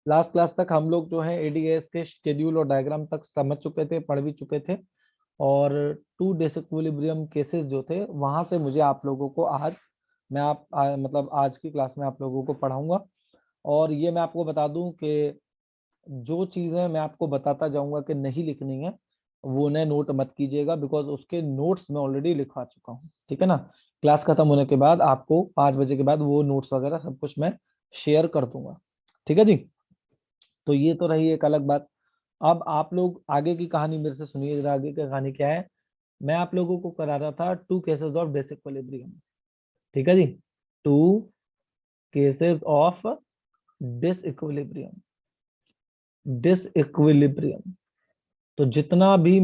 Last class तक हम लोग जो है एडीएस के शेड्यूल और डायग्राम तक समझ चुके थे, पढ़ भी चुके थे। और टू डिसइक्विलिब्रियम केसेस जो थे वहां से मुझे आप लोगों को आज मतलब आज की क्लास में आप लोगों को पढ़ाऊंगा। और ये मैं आपको बता दूं कि जो चीजें मैं आपको बताता जाऊंगा कि नहीं लिखनी है वो नए नोट मत कीजिएगा, बिकॉज उसके नोट्स मैं ऑलरेडी लिखवा चुका हूँ। ठीक है ना। क्लास खत्म होने के बाद आपको 5 बजे के बाद वो नोट्स वगैरह सब कुछ मैं शेयर कर दूंगा। ठीक है जी। तो ये तो रही एक अलग बात। अब आप लोग आगे की कहानी मेरे से सुनिए जरा। आगे की कहानी क्या है, मैं आप लोगों को करा रहा था टू केसेस ऑफ डिसइक्विलिब्रियम। ठीक है जी। Two cases of disequilibrium. Disequilibrium. तो जितना भी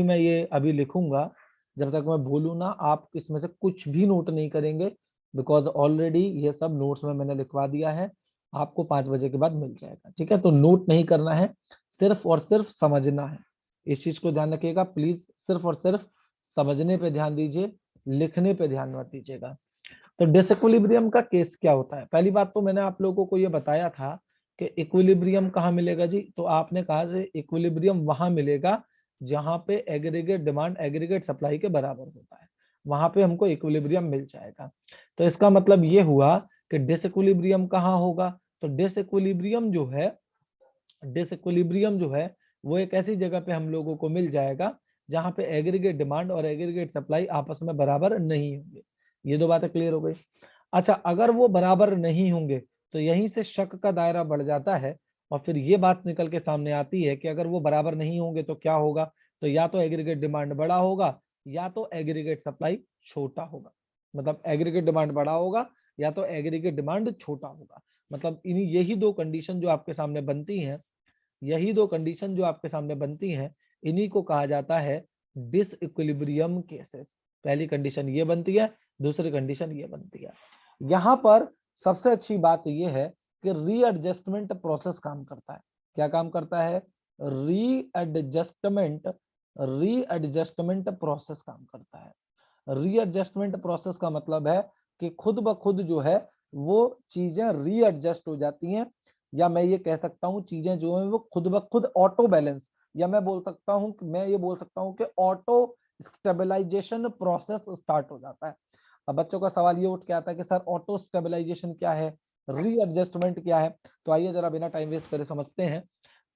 मैं ये अभी लिखूंगा, जब तक मैं बोलूँ ना आप इसमें से कुछ भी नोट नहीं करेंगे, बिकॉज ऑलरेडी ये सब नोट्स में मैंने लिखवा दिया है। आपको 5 बजे के बाद मिल जाएगा। ठीक है। तो नोट नहीं करना है, सिर्फ और सिर्फ समझना है। इस चीज को ध्यान रखिएगा प्लीज। सिर्फ और सिर्फ समझने पे ध्यान दीजिए, लिखने पे ध्यान मत दीजिएगा। तो डिसइक्विलिब्रियम का केस क्या होता है। पहली बात तो मैंने आप लोगों को ये बताया था कि इक्विलिब्रियम कहाँ मिलेगा जी। तो आपने कहा कि इक्विलिब्रियम वहां मिलेगा जहां पे एग्रीगेट डिमांड एग्रीगेट सप्लाई के बराबर होता है, वहां पे हमको इक्विलिब्रियम मिल जाएगा। तो इसका मतलब ये हुआ कि डिसइक्विलिब्रियम कहाँ होगा। तो डिसइक्विलिब्रियम जो है वो एक ऐसी जगह पे हम लोगों को मिल जाएगा जहां पे एग्रीगेट डिमांड और एग्रीगेट सप्लाई आपस में बराबर नहीं होंगे। ये दो बातें क्लियर हो गई। अच्छा, अगर वो बराबर नहीं होंगे तो यहीं से शक का दायरा बढ़ जाता है, और फिर ये बात निकल के सामने आती है कि अगर वो बराबर नहीं होंगे तो क्या होगा। तो या तो एग्रीगेट डिमांड बड़ा होगा या तो एग्रीगेट सप्लाई छोटा होगा। मतलब एग्रीगेट डिमांड बड़ा होगा या तो एग्रीगेट डिमांड छोटा होगा। मतलब इन यही दो कंडीशन जो आपके सामने बनती हैं, यही दो कंडीशन जो आपके सामने बनती हैं, इन्हीं को कहा जाता है डिसइक्विलिब्रियम केसेस। पहली कंडीशन ये बनती है, दूसरी कंडीशन ये बनती है। यहां पर सबसे अच्छी बात यह है कि रीएडजस्टमेंट प्रोसेस काम करता है। क्या काम करता है? रीएडजस्टमेंट रीएडजस्टमेंट प्रोसेस काम करता है। रीएडजस्टमेंट प्रोसेस का मतलब है कि खुद ब खुद जो है वो चीजें रीएडजस्ट हो जाती हैं, या मैं ये कह सकता हूँ चीजें जो है वो खुद ब खुद ऑटो बैलेंस, या मैं ये बोल सकता हूँ कि ऑटो स्टेबलाइजेशन प्रोसेस स्टार्ट हो जाता है। अब बच्चों का सवाल ये उठ के आता है कि सर ऑटो स्टेबलाइजेशन क्या है, रीएडजस्टमेंट क्या है। तो आइए जरा बिना टाइम वेस्ट करे समझते हैं।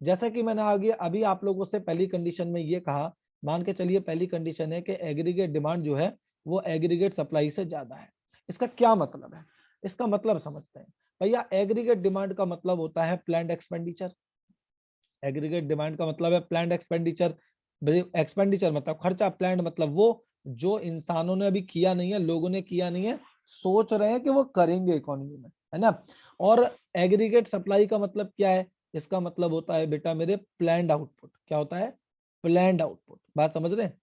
जैसा कि मैंने आगे अभी आप लोगों से पहली कंडीशन में ये कहा, मान के चलिए पहली कंडीशन है कि एग्रीगेट डिमांड जो है वो एग्रीगेट सप्लाई से ज्यादा है। इसका क्या मतलब है? इसका मतलब समझते हैं भैया। एग्रीगेट डिमांड का मतलब होता है प्लान्ड एक्सपेंडिचर। एग्रीगेट डिमांड का मतलब है प्लान्ड एक्सपेंडिचर। एक्सपेंडिचर मतलब खर्चा, प्लान्ड मतलब वो जो इंसानों ने अभी किया नहीं है, लोगों ने किया नहीं है, सोच रहे हैं कि वो करेंगे इकोनॉमी में, है ना। और एग्रीगेट सप्लाई का मतलब क्या है? इसका मतलब होता है बेटा मेरे प्लान्ड आउटपुट। क्या होता है? Planned output. बात समझ रहे हैं?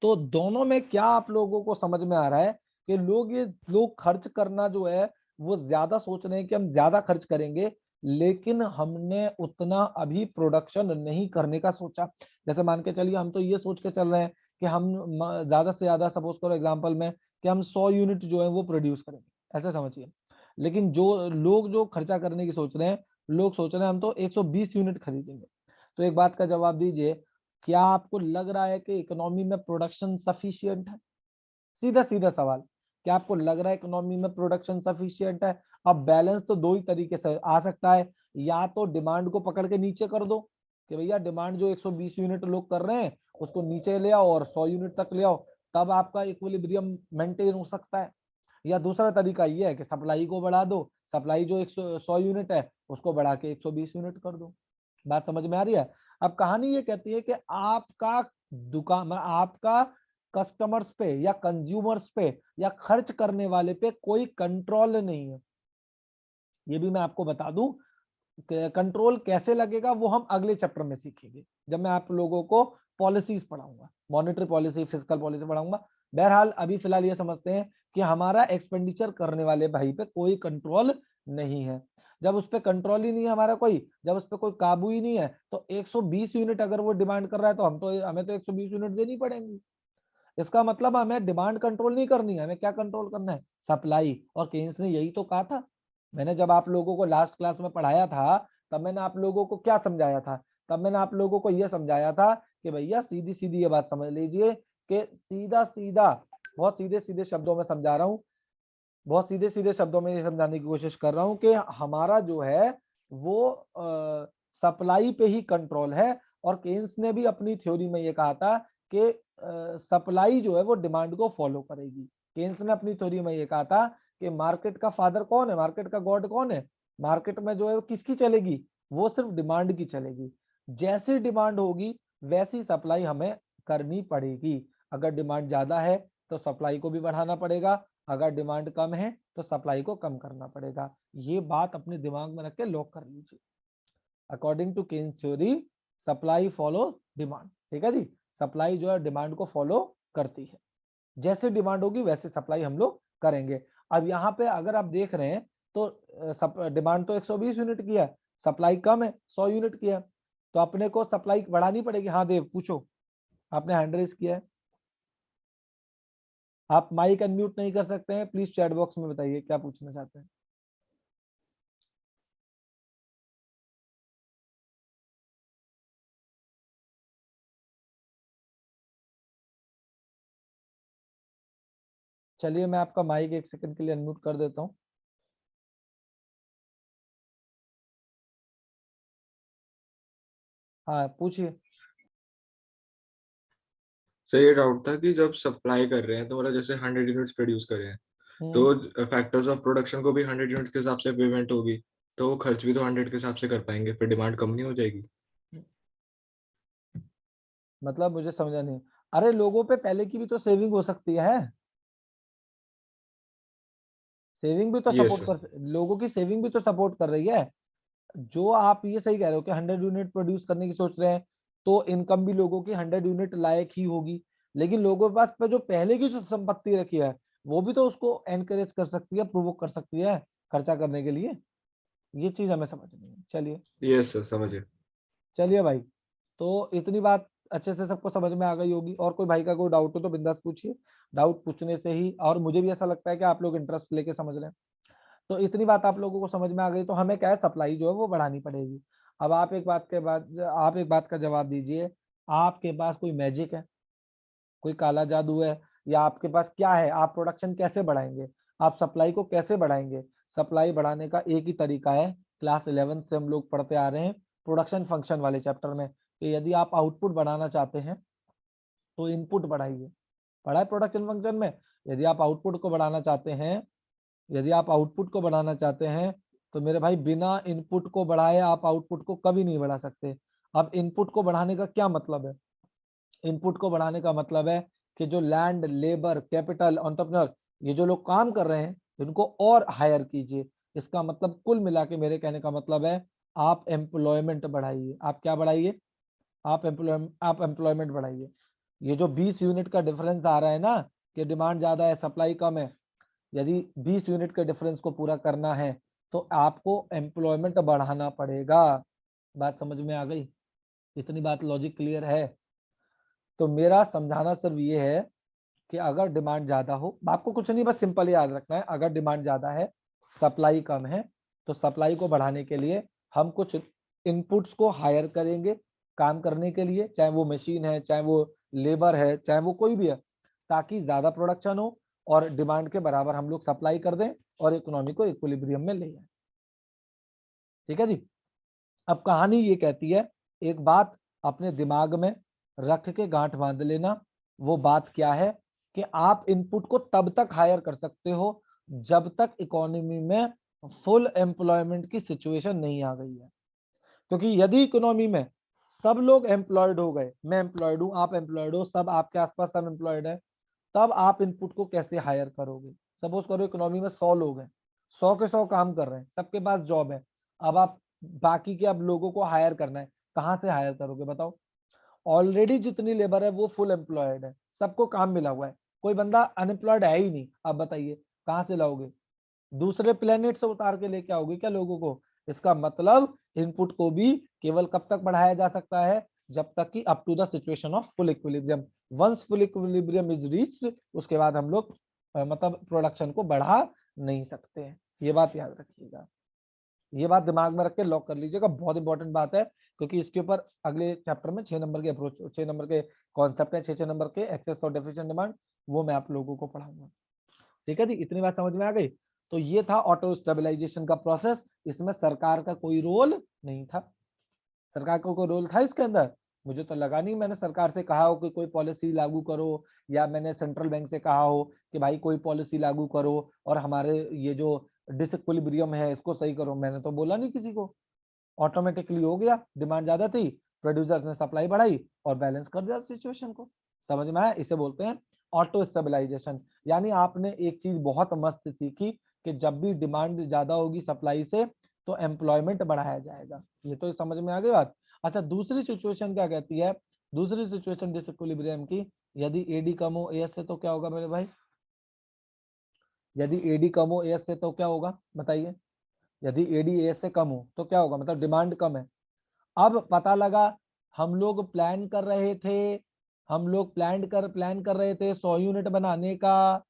तो दोनों में क्या आप लोगों को समझ में आ रहा है कि लोग खर्च करना जो है वो ज्यादा सोच रहे हैं कि हम ज्यादा खर्च करेंगे, लेकिन हमने उतना अभी प्रोडक्शन नहीं करने का सोचा। जैसे मान के चलिए हम तो ये सोच के चल रहे हैं कि हम ज्यादा से ज्यादा, सपोज करो एग्जांपल में, कि हम 100 यूनिट जो है वो प्रोड्यूस करेंगे, ऐसे समझिए। लेकिन जो खर्चा करने की सोच रहे हैं, लोग सोच रहे हैं हम तो 120 यूनिट खरीदेंगे। तो एक बात का जवाब दीजिए, क्या आपको लग रहा है कि इकोनॉमी में प्रोडक्शन सफिशियंट है? सीधा सीधा सवाल, क्या आपको लग रहा है इकोनॉमी में प्रोडक्शन सफिशिएंट है? अब बैलेंस तो दो ही तरीके से आ सकता है, या तो डिमांड को पकड़ के नीचे कर दो कि भैया डिमांड जो 120 यूनिट लोग कर रहे हैं उसको नीचे ले आओ और 100 यूनिट तक ले आओ, तब आपका इक्विलिब्रियम मेंटेन हो सकता है। या दूसरा तरीका ये है कि सप्लाई को बढ़ा दो, सप्लाई जो 100 यूनिट है उसको बढ़ा के 120 यूनिट कर दो। बात समझ में आ रही है? अब कहानी ये कहती है कि आपका कस्टमर्स पे या कंज्यूमर्स पे या खर्च करने वाले पे कोई कंट्रोल नहीं है। ये भी मैं आपको बता दूं, कंट्रोल कैसे लगेगा वो हम अगले चैप्टर में सीखेंगे, जब मैं आप लोगों को पॉलिसीज पढ़ाऊंगा, मॉनेटरी पॉलिसी, फिजिकल पॉलिसी पढ़ाऊंगा। बहरहाल अभी फिलहाल ये समझते हैं कि हमारा एक्सपेंडिचर करने वाले भाई पे कोई कंट्रोल नहीं है। जब उस पर कंट्रोल ही नहीं है हमारा कोई, जब उस पर कोई काबू ही नहीं है, तो 120 यूनिट अगर वो डिमांड कर रहा है तो हमें तो 120 यूनिट देनी पड़ेंगी। इसका मतलब हमें डिमांड कंट्रोल नहीं करनी है, हमें क्या कंट्रोल करना है? सप्लाई। और केन्स ने यही तो कहा था मैंने जब आप लोगों को लास्ट क्लास में पढ़ाया था तब मैंने आप लोगों को क्या समझाया था? तब मैंने आप लोगों को यह समझाया था कि भैया सीधी सीधी ये बात समझ लीजिए कि सीधा सीधा, बहुत सीधे सीधे शब्दों में समझा रहा हूँ, बहुत सीधे सीधे शब्दों में ये समझाने की कोशिश कर रहा हूँ कि हमारा जो है वो सप्लाई पे ही कंट्रोल है। और केन्स ने भी अपनी थ्योरी में ये कहा था कि सप्लाई जो है वो डिमांड को फॉलो करेगी। केन्स ने अपनी थ्योरी में ये कहा था कि मार्केट का फादर कौन है, मार्केट का गॉड कौन है, मार्केट में जो है वो किसकी चलेगी, वो सिर्फ डिमांड की चलेगी। जैसी डिमांड होगी वैसी सप्लाई हमें करनी पड़ेगी। अगर डिमांड ज्यादा है तो सप्लाई को भी बढ़ाना पड़ेगा, अगर डिमांड कम है तो सप्लाई को कम करना पड़ेगा। ये बात अपने दिमाग में रख के लॉक कर लीजिए। According to Keynes theory supply follow demand. ठीक है जी, सप्लाई जो है डिमांड को फॉलो करती है, जैसे डिमांड होगी वैसे सप्लाई हम लोग करेंगे। अब यहाँ पे अगर आप देख रहे हैं तो डिमांड तो 120 यूनिट की है, सप्लाई कम है 100 यूनिट की है, तो अपने को सप्लाई बढ़ानी पड़ेगी। हाँ देव पूछो, आपने हैंड रेज किया है, आप माइक अनम्यूट नहीं कर सकते हैं, प्लीज चैट बॉक्स में बताइए क्या पूछना चाहते हैं। चलिए मैं आपका माइक एक सेकंड के लिए अनम्यूट कर देता हूँ। हाँ पूछिए। सर ये डाउट था कि जब सप्लाई कर रहे हैं तो मतलब जैसे 100 यूनिट्स प्रोड्यूस कर रहे हैं हम्म तो फैक्टर्स ऑफ प्रोडक्शन को भी 100 यूनिट्स के हिसाब से पेमेंट होगी, तो वो खर्च भी तो 100 के हिसाब से कर पाएंगे, फिर डिमांड कम नहीं हो जाएगी? मतलब मुझे समझा नहीं। अरे लोगों पे पहले की भी तो सेविंग हो सकती है, सेविंग भी तो यस सपोर्ट सर। कर, लोगों की सेविंग भी तो सपोर्ट कर रही है। जो आप ये सही कह रहे हो कि 100 यूनिट प्रोड्यूस करने की सोच रहे हैं तो इनकम भी लोगों की 100 यूनिट लायक ही होगी, लेकिन लोगों के पास पे जो पहले की जो संपत्ति रखी है वो भी तो उसको एनकरेज कर सकती है, प्रोवोक कर सकती है खर्चा करने के लिए। ये चीज हमें समझनी है। चलिए, यस सर समझे। चलिए भाई, तो इतनी बात अच्छे से सबको समझ में आ गई होगी। और कोई भाई का कोई डाउट हो तो बिंदास पूछिए, डाउट पूछने से ही, और मुझे भी ऐसा लगता है कि आप लोग इंटरेस्ट लेके समझ रहे हैं। तो इतनी बात आप लोगों को समझ में आ गई, तो हमें क्या है, सप्लाई जो है वो बढ़ानी पड़ेगी। अब आप एक बात का जवाब दीजिए, आपके पास कोई मैजिक है, कोई काला जादू है, या आपके पास क्या है, आप प्रोडक्शन कैसे बढ़ाएंगे, आप सप्लाई को कैसे बढ़ाएंगे? सप्लाई बढ़ाने का एक ही तरीका है, क्लास 11 से हम लोग पढ़ते आ रहे हैं प्रोडक्शन फंक्शन वाले चैप्टर में, कि यदि आप आउटपुट बढ़ाना चाहते हैं तो इनपुट बढ़ाइए। पढ़ा है प्रोडक्शन फंक्शन में? यदि आप आउटपुट को बढ़ाना चाहते हैं, यदि आप आउटपुट को बढ़ाना चाहते हैं तो मेरे भाई बिना इनपुट को बढ़ाए आप आउटपुट को कभी नहीं बढ़ा सकते। अब इनपुट को बढ़ाने का क्या मतलब है? इनपुट को बढ़ाने का मतलब है कि जो लैंड, लेबर, कैपिटल, एंटरप्रेन्योर, ये जो लोग काम कर रहे हैं इनको और हायर कीजिए। इसका मतलब कुल मिला के मेरे कहने का मतलब है आप एम्प्लॉयमेंट बढ़ाइए। आप क्या बढ़ाइए? आप एम्प्लॉयमेंट बढ़ाइए। ये जो 20 यूनिट का डिफरेंस आ रहा है ना, कि डिमांड ज्यादा है सप्लाई कम है, यदि 20 यूनिट के डिफरेंस को पूरा करना है तो आपको एम्प्लॉयमेंट बढ़ाना पड़ेगा। बात समझ में आ गई? इतनी बात लॉजिक क्लियर है? तो मेरा समझाना सिर्फ ये है कि अगर डिमांड ज्यादा हो, आपको कुछ नहीं बस सिंपल याद रखना है, अगर डिमांड ज्यादा है सप्लाई कम है तो सप्लाई को बढ़ाने के लिए हम कुछ इनपुट्स को हायर करेंगे काम करने के लिए, चाहे वो मशीन है, चाहे वो लेबर है, चाहे वो कोई भी है, ताकि ज्यादा प्रोडक्शन हो और डिमांड के बराबर हम लोग सप्लाई कर दें और इकोनॉमी को इक्विलिब्रियम में ले आए। ठीक है जी। अब कहानी ये कहती है, एक बात अपने दिमाग में रख के गांठ बांध लेना। वो बात क्या है कि आप इनपुट को तब तक हायर कर सकते हो जब तक इकोनॉमी में फुल एम्प्लॉयमेंट की सिचुएशन नहीं आ गई है। क्योंकि यदि इकोनॉमी में सब लोग एम्प्लॉयड हो गए, मैं एम्प्लॉयड हूं, आप एम्प्लॉयड हो, सब आपके आसपास सब एम्प्लॉयड है, तब आप इनपुट को कैसे हायर करोगे? सपोज करो इकोनॉमी में 100 लोग हैं, 100 के 100 काम कर रहे हैं, सबके पास जॉब है, अब आप बाकी के अब लोगों को हायर करना है, कहाँ से हायर करोगे बताओ? ऑलरेडी जितनी लेबर है वो फुल एम्प्लॉयड है, सबको काम मिला हुआ है, कोई बंदा अनएम्प्लॉयड है ही नहीं। अब बताइए कहाँ से लाओगे? दूसरे प्लेनेट से उतार के लेके आओगे क्या लोगों को? इसका मतलब इनपुट को भी केवल कब तक बढ़ाया जा सकता है? जब तक कि up to the situation of full equilibrium. Once full equilibrium is reached, उसके बाद हम लोग मतलब प्रोडक्शन को बढ़ा नहीं सकते हैं। ये बात याद रखिएगा, ये बात दिमाग में रख के लॉक कर लीजिएगा, बहुत इंपॉर्टेंट बात है, क्योंकि इसके ऊपर अगले चैप्टर में 6 नंबर के अप्रोच, 6 नंबर के कॉन्सेप्ट है, 6 नंबर के एक्सेस और डेफिशिएंट डिमांड, वो मैं आप लोगों को पढ़ाऊंगा। ठीक है जी, इतनी बात समझ में आ गई। तो ये था ऑटो स्टेबलाइजेशन का प्रोसेस, इसमें सरकार का कोई रोल नहीं था। सरकार का कोई रोल था इसके अंदर? मुझे तो लगा नहीं मैंने सरकार से कहा हो कि कोई पॉलिसी लागू करो, या मैंने सेंट्रल बैंक से कहा हो कि भाई कोई पॉलिसी लागू करो और हमारे ये जो डिसइक्विलिब्रियम है इसको सही करो। मैंने तो बोला नहीं किसी को, ऑटोमेटिकली हो गया। डिमांड ज्यादा थी, प्रोड्यूसर्स ने सप्लाई बढ़ाई और बैलेंस कर दिया सिचुएशन को। समझ में आया? इसे बोलते हैं ऑटो स्टेबलाइजेशन। यानी आपने एक चीज बहुत मस्त सीखी कि जब भी डिमांड ज्यादा होगी सप्लाई से तो एम्प्लॉयमेंट बढ़ाया जाएगा। ये तो समझ में आ गई बात। अच्छा, दूसरी सिचुएशन क्या कहती है? दूसरी सिचुएशन डिसइक्विलिब्रियम की, यदि एडी कम हो एएस से तो क्या होगा मेरे भाई? यदि एडी कम हो एएस से तो क्या होगा बताइए? यदि एडी एएस से कम हो तो क्या होगा? मतलब डिमांड कम है। अब पता लगा हम लोग प्लान कर रहे थे, हम लोग प्लान कर रहे थे 100 यूनिट बनाने का,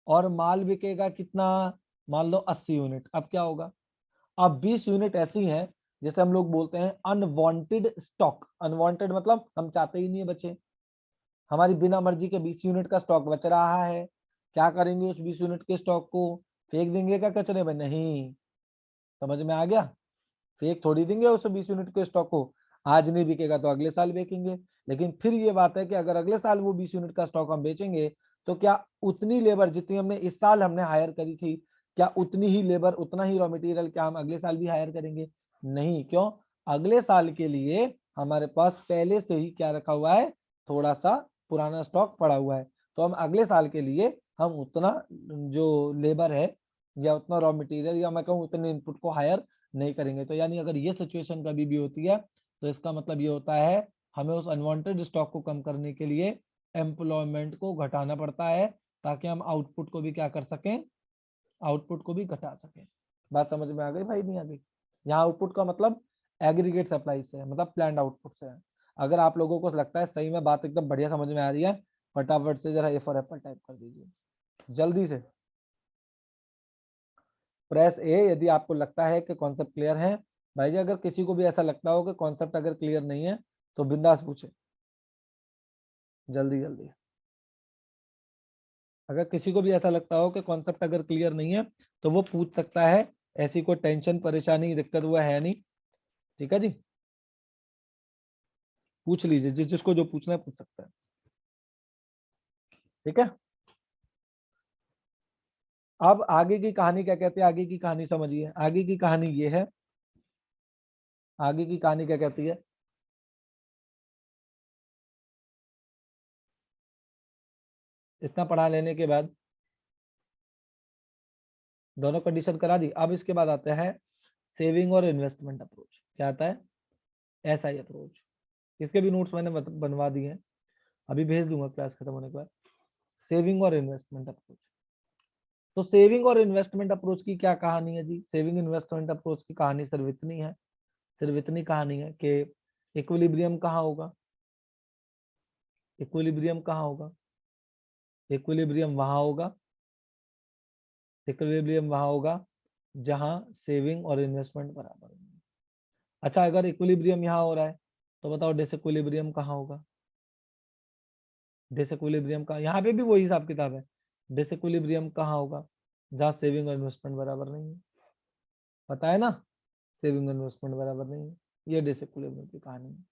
और माल बिकेगा कितना? मान लो 80 यूनिट। अब क्या होगा? अब 20 यूनिट ऐसी हैं जैसे हम लोग बोलते हैं अनवांटेड स्टॉक। अनवांटेड मतलब हम चाहते ही नहीं बचे, हमारी बिना मर्जी के 20 यूनिट का स्टॉक बच रहा है। क्या करेंगे उस 20 यूनिट के स्टॉक को? फेंक देंगे क्या कचरे में? नहीं। समझ में आ गया? फेक थोड़ी देंगे उस 20 यूनिट के स्टॉक को। आज नहीं बिकेगा तो अगले साल बेचेंगे। लेकिन फिर ये बात है कि अगर अगले साल वो 20 यूनिट का स्टॉक हम बेचेंगे तो क्या उतनी लेबर जितनी हमने इस साल हमने हायर करी थी, क्या उतनी ही लेबर उतना ही रॉ मटेरियल क्या हम अगले साल भी हायर करेंगे? नहीं। क्यों? अगले साल के लिए हमारे पास पहले से ही क्या रखा हुआ है? थोड़ा सा पुराना स्टॉक पड़ा हुआ है। तो हम अगले साल के लिए हम उतना जो लेबर है या उतना रॉ मटेरियल या मैं कहूँ उतने इनपुट को हायर नहीं करेंगे। तो यानी अगर ये सिचुएशन कभी भी होती है तो इसका मतलब ये होता है हमें उस अनवांटेड स्टॉक को कम करने के लिए एम्प्लॉयमेंट को घटाना पड़ता है, ताकि हम आउटपुट को भी क्या कर सकें? आउटपुट को भी घटा सकें। बात समझ में आ गई भाई? नहीं आ गई? यहाँ आउटपुट का मतलब एग्रीगेट सप्लाई से है, मतलब प्लान्ड आउटपुट से है। अगर आप लोगों को लगता है सही में बात एकदम बढ़िया समझ में आ रही है, फटाफट से जरा ए फॉर एप्पल टाइप कर दीजिए जल्दी से। प्रेस ए यदि आपको लगता है कि कॉन्सेप्ट क्लियर है। भाई जी अगर किसी को भी ऐसा लगता हो कि कॉन्सेप्ट अगर क्लियर नहीं है तो बिंदास पूछे, जल्दी जल्दी। अगर किसी को भी ऐसा लगता हो कि कॉन्सेप्ट अगर क्लियर नहीं है तो वो पूछ सकता है, ऐसी कोई टेंशन परेशानी दिक्कत हुआ है नहीं। ठीक है जी, पूछ लीजिए, जिसको जो पूछना है पूछ सकता है। ठीक है, अब आगे की कहानी क्या कहते हैं? आगे की कहानी समझिए। आगे की कहानी ये है, आगे की कहानी क्या कहती है? इतना पढ़ा लेने के बाद दोनों कंडीशन करा दी। अब इसके बाद आता है सेविंग और इन्वेस्टमेंट अप्रोच। क्या आता है? SI approach. इसके भी नोट्स मैंने बनवा दिए हैं, अभी भेज दूंगा क्लास खत्म होने के बाद। सेविंग और इन्वेस्टमेंट अप्रोच। तो सेविंग और इन्वेस्टमेंट अप्रोच की क्या कहानी है जी? सेविंग इन्वेस्टमेंट अप्रोच की कहानी सिर्फ इतनी है, सिर्फ इतनी कहानी है कि इक्विलिब्रियम कहाँ होगा? इक्विलिब्रियम कहाँ होगा? इक्विलिब्रियम वहां होगा, इक्विलिब्रियम वहां होगा जहां सेविंग और इन्वेस्टमेंट बराबर होंगे। अच्छा, अगर इक्विलिब्रियम यहाँ हो रहा है तो बताओ डिसइक्विलिब्रियम कहाँ होगा? डिसइक्विलिब्रियम का यहाँ पे भी वही हिसाब किताब है। डिसइक्विलिब्रियम कहाँ होगा? जहाँ सेविंग और इन्वेस्टमेंट बराबर नहीं है। पता है ना? सेविंग और इन्वेस्टमेंट बराबर नहीं है, ये डिसइक्विलिब्रियम की कहानी है।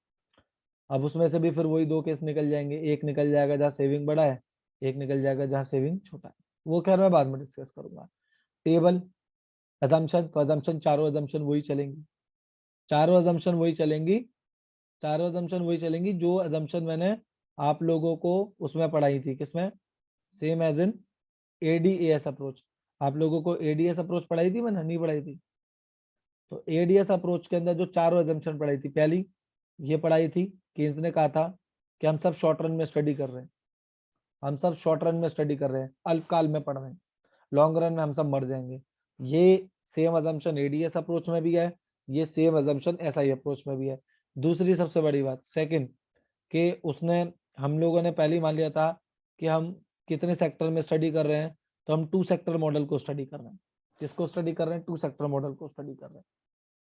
अब उसमें से भी फिर वही दो केस निकल जाएंगे, एक निकल जाएगा जहाँ सेविंग बड़ा है, एक निकल जाएगा जहाँ सेविंग छोटा है। वो खैर मैं बाद में डिस्कस करूंगा। टेबल अजम्पशन, तो अजम्पशन चारों अजम्पशन वही चलेंगी, चारों अजम्पशन वही चलेंगी, चारों अजम्पशन वही चलेंगी जो अजम्पशन मैंने आप लोगों को उसमें पढ़ाई थी। किसमें? Same as in ADS approach. आप लोगों को एडीएस अप्रोच पढ़ाई थी मैंने? नहीं पढ़ाई थी? तो एडीएस अप्रोच के अंदर जो चारों एजम्पशन पढ़ाई थी, पहली ये पढ़ाई थी केन्स ने कहा था कि हम सब शॉर्ट रन में स्टडी कर रहे हैं, हम सब शॉर्ट रन में स्टडी कर रहे हैं, अल्पकाल में पढ़ रहे हैं, लॉन्ग रन में हम सब मर जाएंगे। ये सेम अजम्पशन एडीएस अप्रोच में भी है, ये सेम अजम्पशन एसआई अप्रोच में भी है। दूसरी सबसे बड़ी बात सेकंड, कि उसने हम लोगों ने पहले ही मान लिया था कि हम कितने सेक्टर में स्टडी कर रहे हैं, तो हम 2 सेक्टर मॉडल को स्टडी कर रहे हैं। किसको स्टडी कर रहे हैं? 2 सेक्टर मॉडल को स्टडी कर रहे हैं,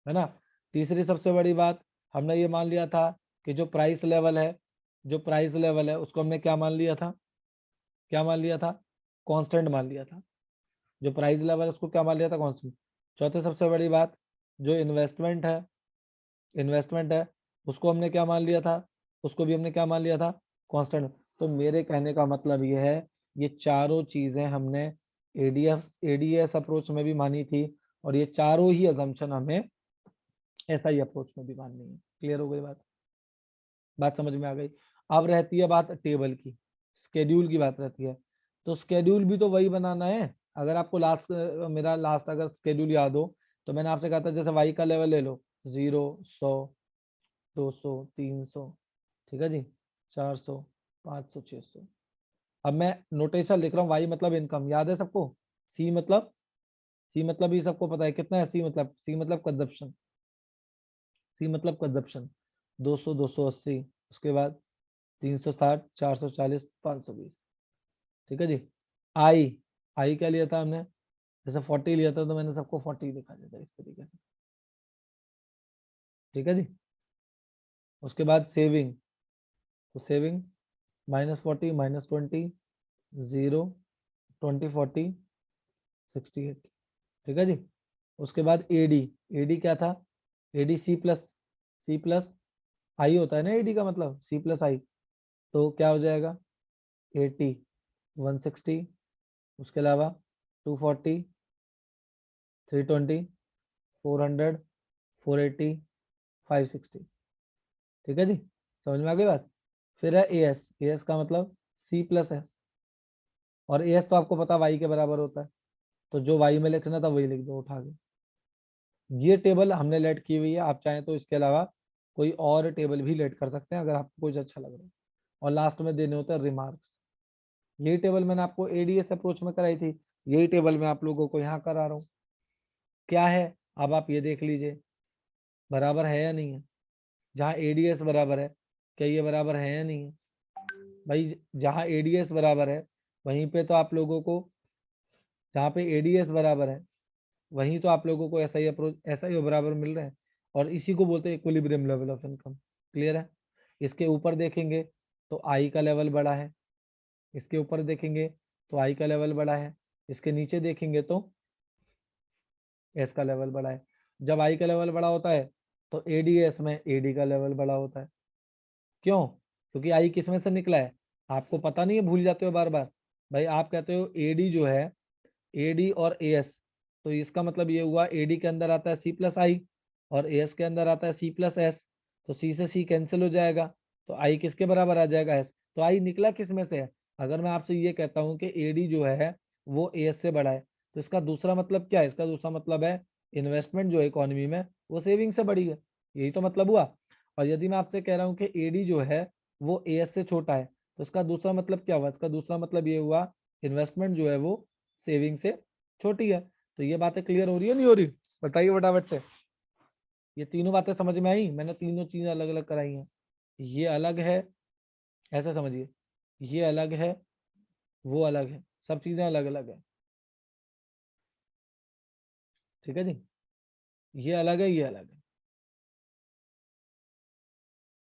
है ना। तीसरी सबसे बड़ी बात, हमने ये मान लिया था कि जो प्राइस लेवल है उसको हमने क्या मान लिया था? कांस्टेंट मान लिया था। जो प्राइस लेवल है उसको क्या मान लिया था? कांस्टेंट। चौथी सबसे बड़ी बात, जो इन्वेस्टमेंट है उसको हमने क्या मान लिया था? उसको भी हमने क्या मान लिया था? कांस्टेंट। तो मेरे कहने का मतलब ये है, ये चारों चीजें हमने एडीएस अप्रोच में भी मानी थी, और ये चारों ही अजम्पशन हमें एसआई अप्रोच में भी माननी है। क्लियर हो गई बात समझ में आ गई। अब रहती है बात टेबल की, स्केड्यूल की बात रहती है। तो स्केड्यूल भी तो वही बनाना है। अगर आपको मेरा लास्ट अगर स्केड्यूल याद हो, तो मैंने आपसे कहा था जैसे वाई का लेवल ले लो, 0, 100, 200, 300, ठीक है जी, 400, 500, 600। अब मैं नोटेशन लिख रहा हूँ, वाई मतलब इनकम, याद है सबको। सी मतलब ही सबको पता है कितना है। सी मतलब कंजप्शन 200, 280, उसके बाद 360, 440, 520, ठीक है जी। आई आई क्या लिया था हमने? जैसे 40 लिया था तो मैंने सबको 40 दिखा दिया था इस तरीके से, ठीक है जी। उसके बाद सेविंग, तो सेविंग -40, -20, 0, 20, 40, 68, ठीक है जी। उसके बाद एडी, एडी क्या था? एडी सी प्लस आई होता है ना, एडी का मतलब सी प्लस आई। तो क्या हो जाएगा? 80, 160, उसके अलावा 240, 320, 400, 480, 560, ठीक है जी। समझ में आ गई बात। फिर है एएस का मतलब C+S, और एएस तो आपको पता वाई के बराबर होता है, तो जो वाई में लिखना था वही लिख दो उठा के। ये टेबल हमने लेट की हुई है, आप चाहें तो इसके अलावा कोई और टेबल भी लेट कर सकते हैं अगर आपको कुछ अच्छा लग रहा है। और लास्ट में देने होते हैं रिमार्क्स। यही टेबल मैंने आपको एडीएस अप्रोच में कराई थी, यही टेबल मैं आप लोगों को यहाँ करा रहा हूँ। क्या है? अब आप ये देख लीजिए, बराबर है या नहीं है। जहाँ एडीएस बराबर है, क्या ये बराबर है या नहीं है? भाई जहाँ एडीएस बराबर है वहीं पे तो आप लोगों को, जहाँ पे एडीएस बराबर है वहीं तो आप लोगों को ऐसा ही बराबर मिल रहा है। और इसी को बोलते हैं equilibrium level of income. Clear है। इसके ऊपर देखेंगे तो आई का लेवल बड़ा है, इसके ऊपर देखेंगे तो आई का लेवल बड़ा है, इसके नीचे देखेंगे तो एस का लेवल बड़ा है। जब आई का लेवल बड़ा होता है तो एडीएस में एडी का लेवल बड़ा होता है। क्यों? क्योंकि आई किस में से निकला है? आपको पता नहीं है, भूल जाते हो बार बार। भाई आप कहते हो एडी जो है, एडी और एएस, तो इसका मतलब ये हुआ एडी के अंदर आता है C+I और एएस के अंदर आता है C+S। तो सी से सी कैंसिल हो जाएगा, तो आई किसके बराबर आ जाएगा? एस। तो आई निकला किस में से है? अगर मैं आपसे ये कहता हूँ कि एडी जो है वो एएस से बड़ा है, तो इसका दूसरा मतलब क्या है? इसका दूसरा मतलब है इन्वेस्टमेंट जो है इकोनॉमी में वो सेविंग से बड़ी है। यही तो मतलब हुआ। और यदि मैं आपसे कह रहा हूँ कि एडी जो है वो एएस से छोटा है, तो इसका दूसरा मतलब क्या हुआ? इसका दूसरा मतलब ये हुआ इन्वेस्टमेंट जो है वो सेविंग से छोटी है। तो ये बातें क्लियर हो रही है नहीं हो रही? बताइए फटाफट से। ये तीनों बातें समझ में आई? मैंने तीनों चीजें अलग अलग कराई हैं। ये अलग है, ऐसा समझिए, ये अलग है, वो अलग है, सब चीजें अलग अलग है, ठीक है जी। ये अलग है, ये अलग है,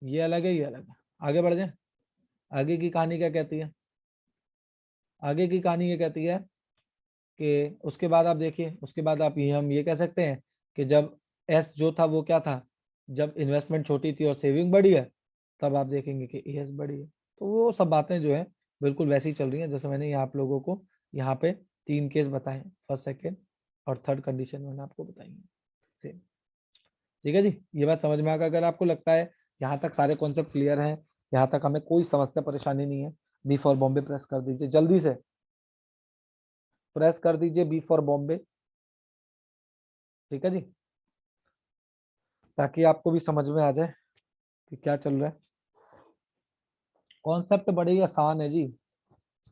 ये अलग है, ये अलग है। आगे बढ़ जाए। आगे की कहानी क्या कहती है? आगे की कहानी ये कहती है कि उसके बाद आप देखिए, उसके बाद आप ये हम ये कह सकते हैं कि जब एस जो था वो क्या था? जब इन्वेस्टमेंट छोटी थी और सेविंग बड़ी है, तब आप देखेंगे कि एस बड़ी है। तो वो सब बातें जो है बिल्कुल वैसी चल रही हैं जैसे मैंने यहाँ आप लोगों को यहाँ पे 3 केस बताए, फर्स्ट, सेकेंड और थर्ड कंडीशन मैंने आपको बताई है सेम। ठीक है जी। ये बात समझ में आ गया? अगर आपको लगता है यहाँ तक सारे कॉन्सेप्ट क्लियर हैं, यहाँ तक हमें कोई समस्या परेशानी नहीं है, बी फॉर बॉम्बे प्रेस कर दीजिए, जल्दी से प्रेस कर दीजिए बी फॉर बॉम्बे, ठीक है जी, ताकि आपको भी समझ में आ जाए कि क्या चल रहा है। कॉन्सेप्ट बड़े ही आसान है जी,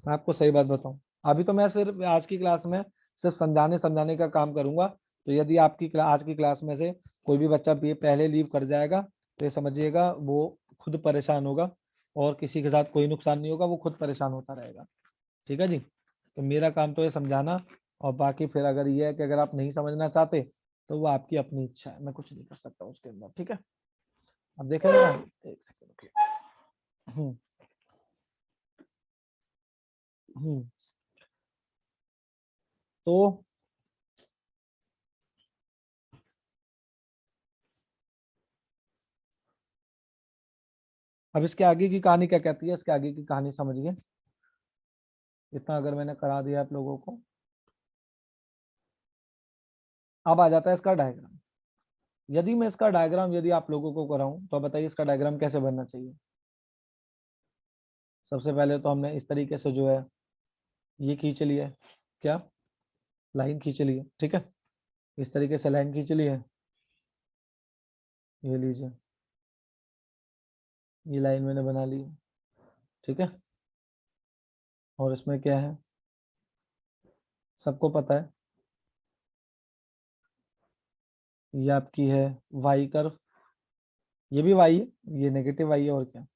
मैं आपको सही बात बताऊं। अभी तो मैं सिर्फ आज की क्लास में सिर्फ समझाने समझाने का काम करूंगा। तो यदि आपकी आज की क्लास में से कोई भी बच्चा पहले लीव कर जाएगा तो ये समझिएगा वो खुद परेशान होगा, और किसी के साथ कोई नुकसान नहीं होगा, वो खुद परेशान होता रहेगा। ठीक है जी। तो मेरा काम तो है समझाना और बाकी फिर अगर ये है कि अगर आप नहीं समझना चाहते तो वो आपकी अपनी इच्छा है, मैं कुछ नहीं कर सकता उसके अंदर, ठीक है। अब देखेंगे ना, एक सेकंड। हम्म तो अब इसके आगे की कहानी क्या कहती है, इसके आगे की कहानी समझिए। इतना अगर मैंने करा दिया आप लोगों को, अब आ जाता है इसका डायग्राम। यदि मैं इसका डायग्राम यदि आप लोगों को कराऊं तो बताइए इसका डायग्राम कैसे बनना चाहिए। सबसे पहले तो हमने इस तरीके से जो है ये खींच लिया, क्या लाइन खींच ली है, ठीक है। इस तरीके से लाइन खींच ली है, ये लीजिए, ये लाइन मैंने बना ली है, ठीक है। और इसमें क्या है, सबको पता है ये आपकी है वाई कर्व, ये भी वाई है, ये नेगेटिव वाई है, और क्या,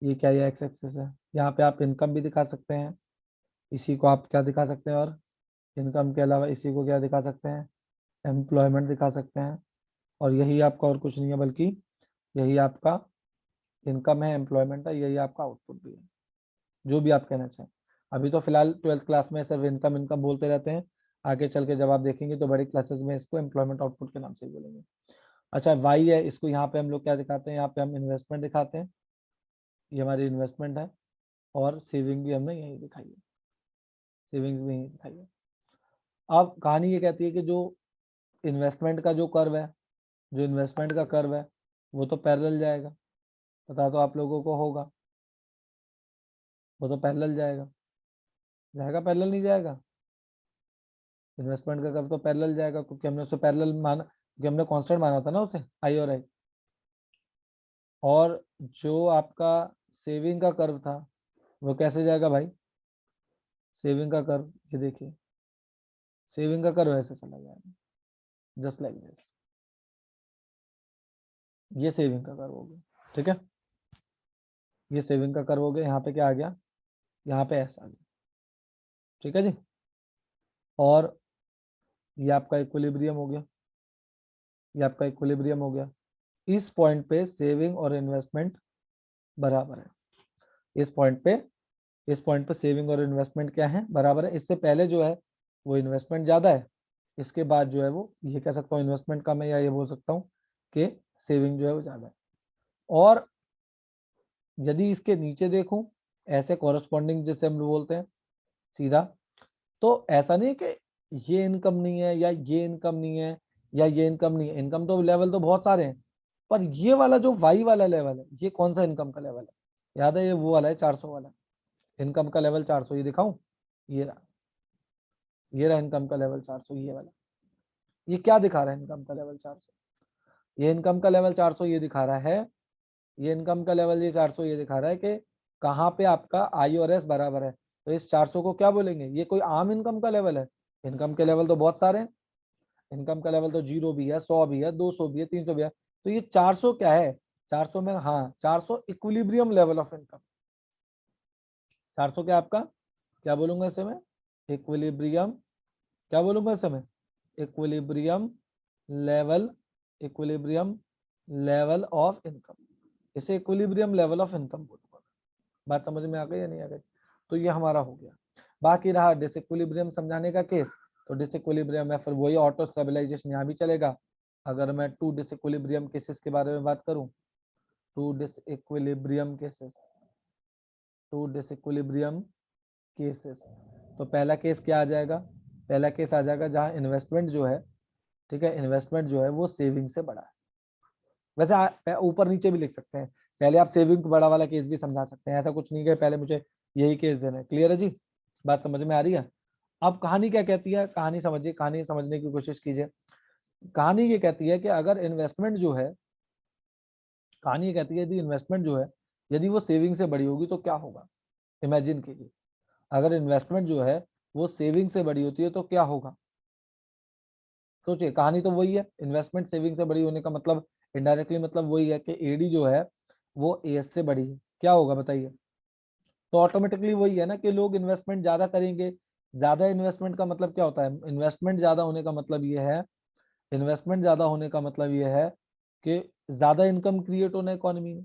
ये क्या, ये एक्स एक्सिस है। यहाँ पे आप इनकम भी दिखा सकते हैं, इसी को आप क्या दिखा सकते हैं, और इनकम के अलावा इसी को क्या दिखा सकते हैं, एम्प्लॉयमेंट दिखा सकते हैं। और यही आपका और कुछ नहीं है, बल्कि यही आपका इनकम है, एम्प्लॉयमेंट है, यही आपका आउटपुट भी है, जो भी आप कहना चाहें। अभी तो फिलहाल 12th क्लास में सिर्फ इनकम इनकम बोलते रहते हैं, आगे चल के जब आप देखेंगे तो बड़ी क्लासेस में इसको एम्प्लॉयमेंट आउटपुट के नाम से ही बोलेंगे। अच्छा, वाई है, इसको यहाँ पे हम लोग क्या दिखाते हैं, यहाँ पे हम इन्वेस्टमेंट दिखाते हैं, ये हमारी इन्वेस्टमेंट है। और सेविंग भी हमने यही दिखाई है, सेविंग्स भी यही दिखाई है। अब कहानी ये कहती है कि जो इन्वेस्टमेंट का जो कर्व है, जो इन्वेस्टमेंट का कर्व है वो तो पैरेलल जाएगा, पता तो आप लोगों को होगा, वो तो पैरेलल जाएगा, जाएगा पैरेलल नहीं जाएगा, इन्वेस्टमेंट का कर्व तो पैरेलल जाएगा, क्योंकि हमने उसे पैरेलल माना, क्योंकि हमने कांस्टेंट माना था ना उसे, आई और आई। और जो आपका सेविंग का कर्व था वो कैसे जाएगा भाई, सेविंग का कर्व ये देखिए, सेविंग का कर्व ऐसे चला जाएगा, जस्ट लाइक दिस, ये सेविंग का कर्व हो गया, ठीक है। ये सेविंग का कर्व हो गया, यहाँ पे क्या आ गया, यहाँ पे ऐसा आ गया, ठीक है जी। और ये आपका इक्विलिब्रियम हो गया, ये आपका इक्विलिब्रियम हो गया। इस पॉइंट पे सेविंग और इन्वेस्टमेंट बराबर है, इस पॉइंट पे, इस पॉइंट पे सेविंग और इन्वेस्टमेंट क्या है, बराबर है। इससे पहले जो है वो इन्वेस्टमेंट ज्यादा है, इसके बाद जो है वो ये कह सकता हूँ इन्वेस्टमेंट कम है, या ये बोल सकता हूँ कि सेविंग जो है वो ज्यादा है। और यदि इसके नीचे देखूं, ऐसे कॉरेस्पॉन्डिंग जैसे हम लोग बोलते हैं सीधा, तो ऐसा नहीं है कि ये इनकम नहीं है या ये इनकम नहीं है या ये इनकम नहीं है, इनकम तो लेवल तो बहुत सारे हैं, पर ये वाला जो वाई वाला लेवल है ये कौन सा इनकम का लेवल है, याद है ये वो वाला है 400 वाला, इनकम का लेवल 400, ये दिखाऊं, ये रहा, ये रहा इनकम का लेवल 400, ये वाला, ये क्या दिखा रहा है इनकम का लेवल 400, ये इनकम का लेवल 400 ये दिखा रहा है, ये इनकम का लेवल ये 400 ये दिखा रहा है कि कहाँ पे आपका आई और एस बराबर है। तो इस 400 को क्या बोलेंगे, ये कोई आम इनकम का लेवल है, इनकम के लेवल तो बहुत सारे हैं, इनकम का लेवल तो 0 भी है, 100 भी है, 200 भी है, 300 भी है। तो ये 400 क्या है, 400 में, हाँ 400 इक्विलिब्रियम लेवल ऑफ इनकम, 400 क्या आपका, क्या बोलूंगा इसे मैं, इक्विलिब्रियम, क्या बोलूंगा इसे मैं, equilibrium level, equilibrium level of income, इसे इक्विलिब्रियम लेवल ऑफ इनकम बोलूंगा। बात समझ में आ गई या नहीं आ गई। तो ये हमारा हो गया। बाकी रहा डिसइक्विलिब्रियम समझाने का केस, तो डिसइक्विलिब्रियम है, फिर वही ऑटो स्टेबलाइजेशन यहाँ भी चलेगा। अगर मैं 2 डिसइक्विलिब्रियम केसेस के बारे में बात करूं, 2 डिसइक्विलिब्रियम केसेस, 2 डिसइक्विलिब्रियम केसेस, तो पहला केस क्या आ जाएगा, पहला केस आ जाएगा जहां इन्वेस्टमेंट जो है, ठीक है, इन्वेस्टमेंट जो है वो सेविंग से बड़ा है। वैसे ऊपर नीचे भी लिख सकते हैं, पहले आप सेविंग को बड़ा वाला केस भी समझा सकते हैं, ऐसा कुछ नहीं है पहले मुझे यही केस देना है। क्लियर है जी, बात समझ में आ रही है। अब कहानी क्या कहती है, कहानी समझिए, कहानी समझने की कोशिश कीजिए। कहानी ये कहती है कि अगर इन्वेस्टमेंट जो है, कहानी ये कहती है यदि इन्वेस्टमेंट जो है यदि वो सेविंग से बड़ी होगी तो क्या होगा। इमेजिन कीजिए, अगर इन्वेस्टमेंट जो है वो सेविंग से बड़ी होती है तो क्या होगा। सोचिए, कहानी तो वही है, इन्वेस्टमेंट सेविंग से बड़ी होने का मतलब इनडायरेक्टली मतलब वही है कि एडी जो है वो एएस से बड़ी है, क्या होगा बताइए। तो ऑटोमेटिकली वही है ना कि लोग इन्वेस्टमेंट ज्यादा करेंगे, ज्यादा इन्वेस्टमेंट का मतलब क्या होता है? इन्वेस्टमेंट ज्यादा होने का मतलब ये है, इन्वेस्टमेंट ज्यादा होने का मतलब ये है कि ज्यादा इनकम क्रिएट होना इकोनॉमी में।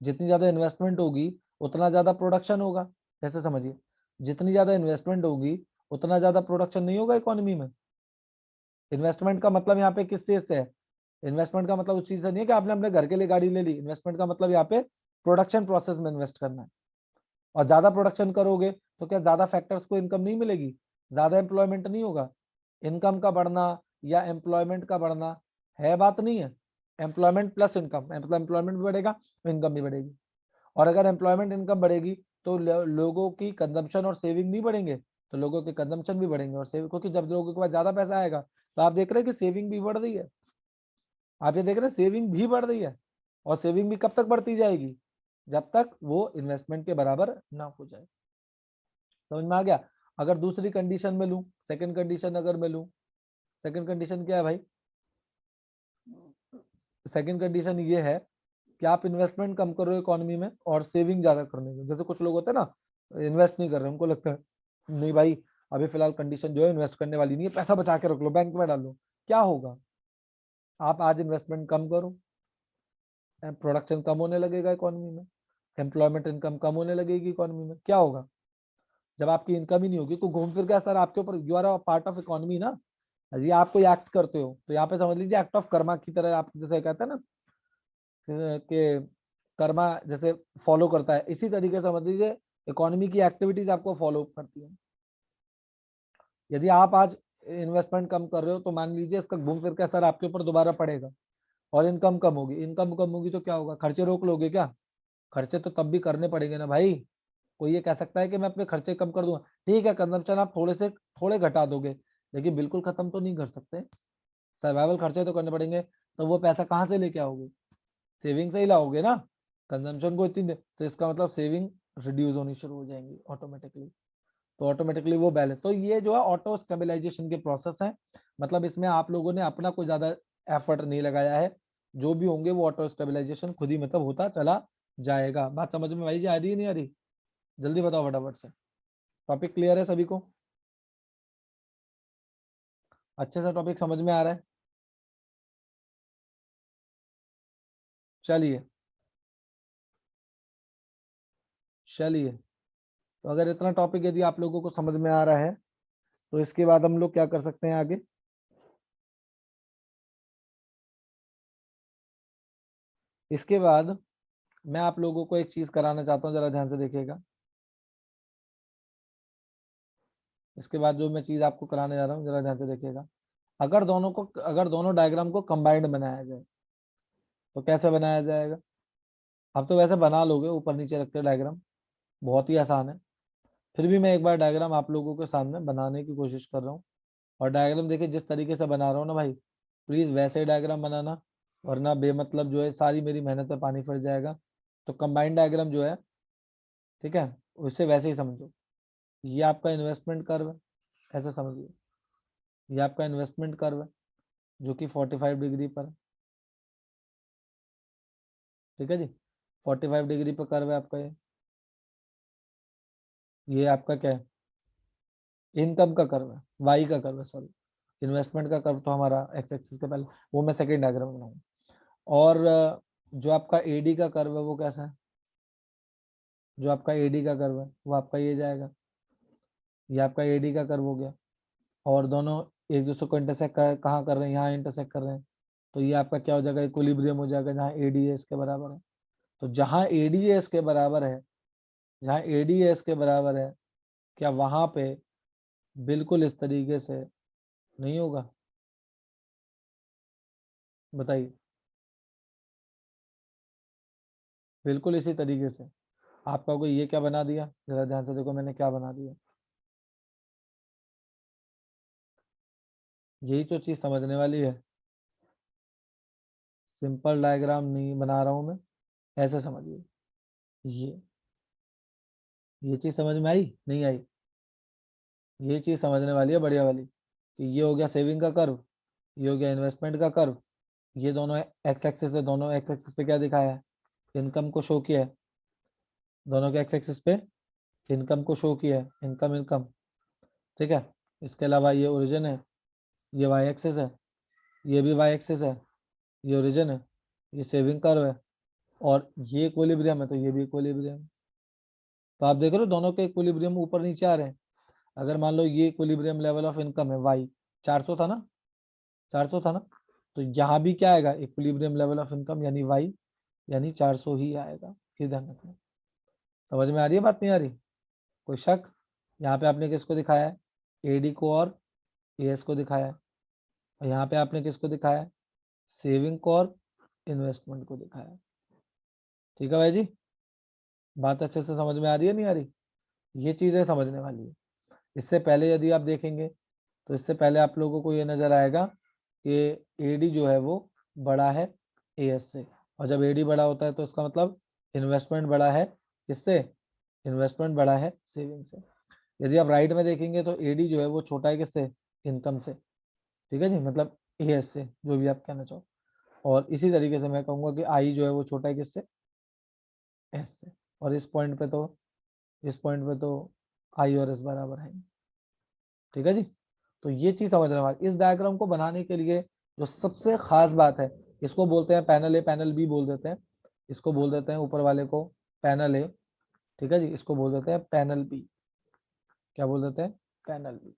जितनी ज्यादा इन्वेस्टमेंट होगी उतना ज्यादा प्रोडक्शन होगा। कैसे समझिए, जितनी ज्यादा इन्वेस्टमेंट होगी उतना ज्यादा प्रोडक्शन नहीं होगा इकोनॉमी में। इन्वेस्टमेंट का मतलब यहाँ पे किस चीज से है? इन्वेस्टमेंट का मतलब उस चीज से नहीं है कि आपने अपने घर के लिए गाड़ी ले ली। इन्वेस्टमेंट का मतलब यहाँ पे प्रोडक्शन प्रोसेस में इन्वेस्ट करना है। और ज्यादा प्रोडक्शन करोगे तो क्या ज्यादा फैक्टर्स को इनकम नहीं मिलेगी? ज्यादा एम्प्लॉयमेंट नहीं होगा? इनकम का बढ़ना या एम्प्लॉयमेंट का बढ़ना है बात नहीं है। एम्प्लॉयमेंट प्लस इनकम, मतलब एम्प्लॉयमेंट भी बढ़ेगा तो इनकम भी बढ़ेगी। और अगर एम्प्लॉयमेंट इनकम बढ़ेगी तो लोगों की कंजम्पशन और सेविंग नहीं बढ़ेंगे, तो लोगों के कंजम्पशन भी बढ़ेंगे और सेविंग, क्योंकि जब लोगों के पास ज्यादा पैसा आएगा तो आप देख रहे हैं कि सेविंग भी बढ़ रही है। आप ये देख रहे हैं सेविंग भी बढ़ रही है। और सेविंग भी कब तक बढ़ती जाएगी? जब तक वो इन्वेस्टमेंट के बराबर ना हो जाए। समझ में आ गया? अगर दूसरी कंडीशन में लूं, सेकंड कंडीशन अगर मैं लूं, सेकंड कंडीशन क्या है भाई? सेकंड कंडीशन ये है कि आप इन्वेस्टमेंट कम कर रहे हो इकोनॉमी में और सेविंग ज्यादा करने में। जैसे कुछ लोग होते हैं ना, इन्वेस्ट नहीं कर रहे, उनको लगता है नहीं भाई अभी फिलहाल कंडीशन जो है इन्वेस्ट करने वाली नहीं है, पैसा बचा के रख लो, बैंक में डाल लो। क्या होगा? आप आज इन्वेस्टमेंट कम करो, प्रोडक्शन कम होने लगेगा इकोनॉमी में, एम्प्लॉयमेंट इनकम कम होने लगेगी इकोनॉमी में। क्या होगा? जब आपकी इनकम ही नहीं होगी तो घूम फिर के असर आपके ऊपर, you are a part of economy ना। यदि आप कोई एक्ट करते हो तो यहाँ पे समझ लीजिए एक्ट ऑफ कर्मा की तरह, आप जैसे कहते हैं ना कि कर्मा जैसे फॉलो करता है, इसी तरीके से समझ लीजिए इकोनॉमी की एक्टिविटीज आपको फॉलो करती है। यदि आप आज इन्वेस्टमेंट कम कर रहे हो तो मान लीजिए इसका घूम फिर के असर आपके ऊपर दोबारा पड़ेगा। और इनकम कम होगी, इनकम कम होगी तो क्या होगा? खर्चे रोक लोगे क्या? खर्चे तो तब भी करने पड़ेंगे ना भाई। कोई ये कह सकता है कि मैं अपने खर्चे कम कर दूंगा? ठीक है, कंजम्पशन आप थोड़े से थोड़े घटा दोगे, लेकिन बिल्कुल खत्म तो नहीं कर सकते। सर्वाइवल खर्चे तो करने पड़ेंगे। तो वो पैसा कहाँ से लेके आओगे? सेविंग से ही लाओगे ना। कंजम्पशन को इतनी तो इसका मतलब सेविंग रिड्यूस होनी शुरू हो जाएंगी ऑटोमेटिकली। तो ऑटोमेटिकली वो बैलेंस, तो ये जो है ऑटो स्टेबलाइजेशन के प्रोसेस है। मतलब इसमें आप लोगों ने अपना कोई ज्यादा एफर्ट नहीं लगाया है। जो भी होंगे वो ऑटो स्टेबलाइजेशन खुद ही मतलब होता चला जाएगा। बात समझ में भाई जी आ रही है नहीं आ रही? जल्दी बताओ फटाफट से। टॉपिक क्लियर है सभी को? अच्छे से टॉपिक समझ में आ रहा है? चलिए चलिए, तो अगर इतना टॉपिक यदि आप लोगों को समझ में आ रहा है तो इसके बाद हम लोग क्या कर सकते हैं आगे? इसके बाद मैं आप लोगों को एक चीज कराना चाहता हूँ, जरा ध्यान से देखिएगा। इसके बाद जो मैं चीज आपको कराने जा रहा हूँ जरा ध्यान से देखिएगा। अगर दोनों डायग्राम को कंबाइंड बनाया जाए तो कैसे बनाया जाएगा? आप तो वैसे बना लोगे ऊपर नीचे रखते डायग्राम, बहुत ही आसान है। फिर भी मैं एक बार डायग्राम आप लोगों के सामने बनाने की कोशिश कर रहा हूँ। और डायग्राम देखिए जिस तरीके से बना रहा हूँ ना भाई, प्लीज वैसे ही डायग्राम बनाना, वरना बेमतलब जो है सारी मेरी मेहनत में पानी फिर जाएगा। तो कंबाइंड डायग्राम जो है, ठीक है, उसे वैसे ही समझो। ये आपका इन्वेस्टमेंट कर्व है, ऐसे समझिए। ये आपका इन्वेस्टमेंट कर्व है जो कि 45 डिग्री पर है। ठीक है जी, 45 डिग्री पर कर्व है आपका ये आपका क्या है? इनकम का कर्व है, वाई का कर्व है, सॉरी। इन्वेस्टमेंट का कर्व तो हमारा एक्स एक्सिस के पहले, वो मैं सेकंड डायग्राम बनाऊंगा। और जो आपका एडी का कर्व है वो कैसा है? जो आपका एडी का कर्व है वो आपका ये जाएगा, ये आपका एडी का कर्व हो गया। और दोनों एक दूसरे को इंटरसेक्ट कहाँ कर रहे हैं? यहाँ इंटरसेक्ट कर रहे हैं। तो ये आपका क्या हो जाएगा? इक्विलिब्रियम हो जाएगा जहाँ एडीएस के बराबर है। तो जहाँ एडीएस के बराबर है, जहाँ एडीएस के बराबर है, क्या वहां पे बिल्कुल इस तरीके से नहीं होगा? बताइए। बिल्कुल इसी तरीके से आपका कोई ये क्या बना दिया, जरा ध्यान से देखो मैंने क्या बना दिया। यही तो चीज समझने वाली है। सिंपल डायग्राम नहीं बना रहा हूं मैं, ऐसे समझिए। ये ये चीज समझ में आई नहीं आई? ये चीज समझने वाली है बढ़िया वाली, कि ये हो गया सेविंग का कर्व, ये हो गया इन्वेस्टमेंट का कर्व। ये दोनों एक्स एक्सिस है, दोनों एक्स एक्सिस पे क्या दिखाया है? इनकम को शो किया है। दोनों के एक्स एक्सिस पे इनकम को शो किया है, इनकम इनकम। ठीक है। इसके अलावा ये ओरिजिन है, ये वाई एक्सिस है, ये भी वाई एक्सिस है, ये ओरिजिन है, ये सेविंग कर्व है, और ये इक्विलिब्रियम है तो ये भी इक्विलिब्रियम। तो आप देख रहे हो दोनों के इक्विलिब्रियम ऊपर नीचे आ रहे हैं। अगर मान लो ये इक्विलिब्रियम लेवल ऑफ इनकम है वाई, 400 था ना, 400 था ना, तो यहाँ भी क्या आएगा, इक्विलिब्रियम लेवल ऑफ इनकम यानी वाई यानी 400 ही आएगा। ये ध्यान रखना। समझ में आ रही है बात, नहीं आ रही? कोई शक? यहाँ पे आपने किसको दिखाया है, एडी को और एएस को दिखाया है, और यहाँ पे आपने किसको दिखाया है, सेविंग को और इन्वेस्टमेंट को दिखाया है। ठीक है भाई जी, बात अच्छे से समझ में आ रही है नहीं आ रही? ये चीजें समझने वाली है। इससे पहले यदि आप देखेंगे तो इससे पहले आप लोगों को ये नजर आएगा कि एडी जो है वो बड़ा है एएस से, और जब एडी बड़ा होता है तो इसका मतलब इन्वेस्टमेंट बड़ा है किससे, इन्वेस्टमेंट बड़ा है सेविंग से। यदि आप राइट में देखेंगे तो एडी जो है वो छोटा है किससे, इनकम से। ठीक है जी, मतलब एएस से, जो भी आप कहना चाहो। और इसी तरीके से मैं कहूंगा कि आई जो है वो छोटा है किससे, एस से। और इस पॉइंट पे तो आई और एस बराबर है। ठीक है जी, तो ये चीज समझने वाली। इस डायग्राम को बनाने के लिए जो सबसे खास बात है, इसको बोलते हैं पैनल ए, पैनल बी बोल देते हैं, इसको बोल देते हैं ऊपर वाले को पैनल ए। ठीक है जी, इसको बोल देते हैं पैनल बी। क्या बोल देते हैं, पैनल बी।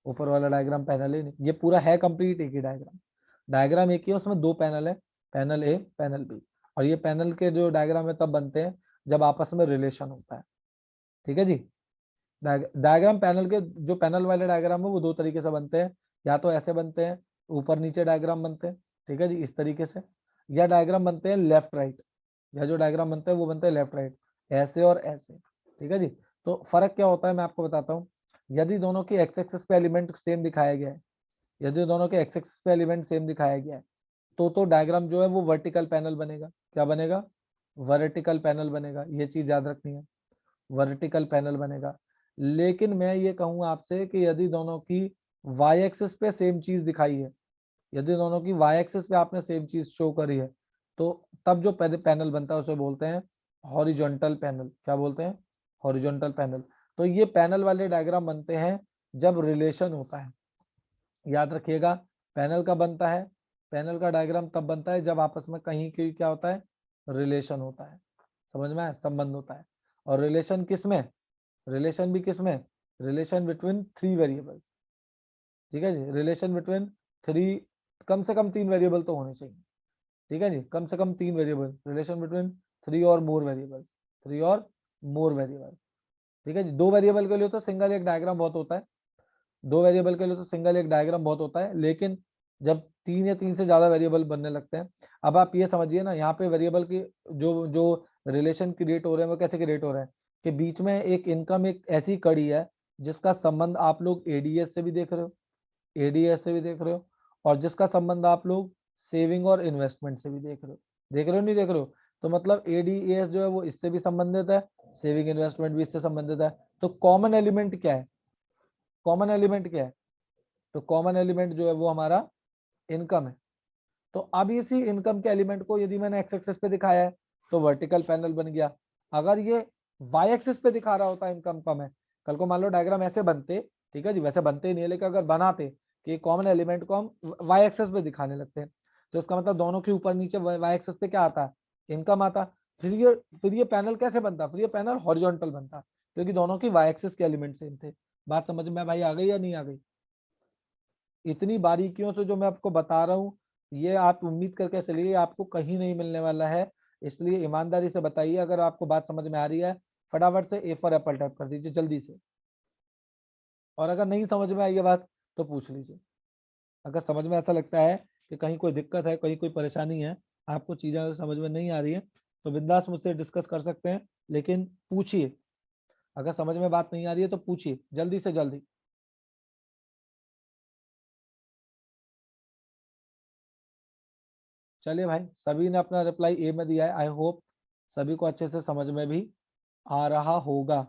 ऊपर वाला डायग्राम पैनल ए नहीं, ये पूरा है कंप्लीट एक ही डायग्राम। डायग्राम एक ही है, उसमें दो पैनल है, पैनल ए पैनल बी। और ये पैनल के जो डायग्राम है तब बनते हैं जब आपस में रिलेशन होता है। ठीक है जी, डायग्राम पैनल के, जो पैनल वाले डायग्राम है वो दो तरीके से बनते हैं, या तो ऐसे बनते हैं, ऊपर नीचे डायग्राम बनते हैं, ठीक है जी, इस तरीके से, या डायग्राम बनते हैं लेफ्ट राइट, या जो डायग्राम बनते हैं वो बनते हैं लेफ्ट राइट, ऐसे और ऐसे। ठीक है जी, तो फर्क क्या होता है मैं आपको बताता हूँ। यदि दोनों की एक्स एक्सिस पे एलिमेंट सेम दिखाया गया है, यदि दोनों के एक्स एक्सिस पे एलिमेंट सेम दिखाया गया है, तो डायग्राम जो है वो वर्टिकल पैनल बनेगा। क्या बनेगा, वर्टिकल पैनल बनेगा। ये चीज याद रखनी है, वर्टिकल पैनल बनेगा। लेकिन मैं ये कहूंगा आपसे कि यदि दोनों की वाई एक्सिस पे सेम चीज दिखाई है, यदि दोनों की वाई एक्सिस पे आपने सेम चीज शो करी है, तो तब जो पैनल बनता है उसे बोलते हैं हॉरिजॉन्टल पैनल। क्या बोलते हैं, हॉरिजॉन्टल पैनल। तो ये पैनल वाले डायग्राम बनते हैं जब रिलेशन होता है। याद रखिएगा, पैनल का बनता है, पैनल का डायग्राम तब बनता है जब आपस में कहीं की क्या होता है, रिलेशन होता है। समझ में आया, संबंध होता है। और रिलेशन किस में, रिलेशन भी किस में, रिलेशन बिटवीन थ्री वेरिएबल्स। ठीक है जी, रिलेशन बिटवीन थ्री, कम से कम तीन वेरिएबल तो होने चाहिए। ठीक है जी, कम से कम तीन वेरिएबल, रिलेशन बिटवीन थ्री और मोर वेरिएबल, थ्री और मोर वेरिएबल। ठीक है जी, दो वेरिएबल के लिए तो सिंगल एक डायग्राम बहुत होता है, दो वेरिएबल के लिए तो सिंगल एक डायग्राम बहुत होता है, लेकिन जब तीन या तीन से ज्यादा वेरिएबल बनने लगते हैं, अब आप ये समझिए ना, यहाँ पे वेरिएबल की जो जो रिलेशन क्रिएट हो रहे हैं वो कैसे क्रिएट हो रहे हैं, कि बीच में एक इनकम एक ऐसी कड़ी है जिसका संबंध आप लोग एडीएस से भी देख रहे हो, एडीएस से भी देख रहे हो, और जिसका संबंध आप लोग सेविंग और इन्वेस्टमेंट से भी देख रहे हो। देख रहे हो नहीं देख रहे हो? तो मतलब एडीएस जो है वो इससे भी संबंधित है, सेविंग इन्वेस्टमेंट भी इससे संबंधित है। तो कॉमन एलिमेंट क्या है, कॉमन एलिमेंट क्या है, तो कॉमन एलिमेंट जो है वो हमारा इनकम है। तो अब इसी इनकम के एलिमेंट को यदि मैंने एक्स एक्सिस पे दिखाया है तो वर्टिकल पैनल बन गया। अगर ये वाई एक्सिस पे दिखा रहा होता इनकम कम है, कल को मान लो डायग्राम ऐसे बनते, ठीक है जी, वैसे बनते ही नहीं है, लेकिन अगर बनाते कि कॉमन एलिमेंट को हम वाई एक्सिस पे दिखाने लगते हैं, तो इसका मतलब दोनों के ऊपर नीचे वाई एक्सिस पे क्या आता है, इनकम आता। फिर ये पैनल कैसे बनता, फिर ये पैनल हॉरिजॉन्टल बनता, क्योंकि दोनों की वाई एक्सिस के एलिमेंट सेम थे। बात समझ में भाई आ गई या नहीं आ गई? इतनी बारीकियों से जो मैं आपको बता रहा हूँ, ये आप उम्मीद करके चलिए आपको कहीं नहीं मिलने वाला है। इसलिए ईमानदारी से बताइए अगर आपको बात समझ में आ रही है, फटाफट से ए फॉर एप्पल टाइप कर दीजिए जल्दी से। और अगर नहीं समझ में आई ये बात तो पूछ लीजिए। अगर समझ में ऐसा लगता है कि कहीं कोई दिक्कत है, कहीं कोई परेशानी है, आपको चीजें समझ में नहीं आ रही है, तो बिंदास मुझसे डिस्कस कर सकते हैं, लेकिन पूछिए। अगर समझ में बात नहीं आ रही है तो पूछिए जल्दी से जल्दी। चलिए भाई, सभी ने अपना रिप्लाई ए में दिया है। आई होप सभी को अच्छे से समझ में भी आ रहा होगा।